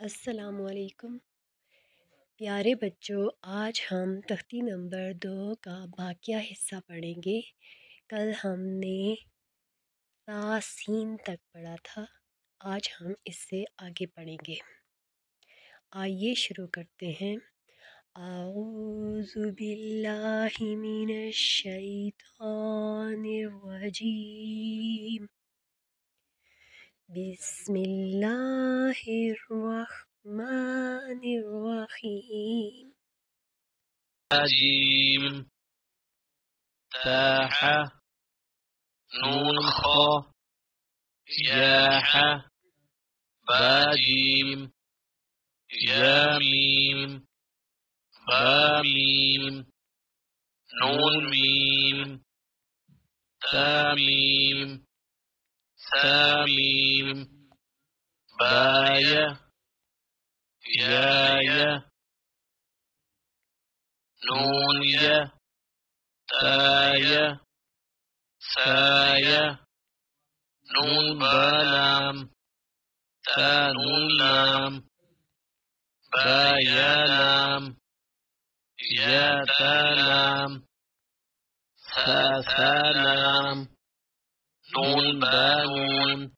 السلام علیکم پیارے بچوں، آج ہم تختی نمبر 2 کا باقیہ حصہ پڑھیں گے۔ کل ہم نے تا سین تک پڑھا تھا، آج ہم اس سے آگے پڑھیں گے۔ آئیے شروع کرتے ہیں۔ اعوذ باللہ من الشیطان الرجیم، بسم اللہ الرحمن الرحیم۔ جيم تاح نون خا ياح باجيم ياميم باميم نون ميم تاميم ثاميم بايا يايا نون يا تايا ثايا نون بلام تا نون لام بايا لام يا تالام ثا ثالام نون بانون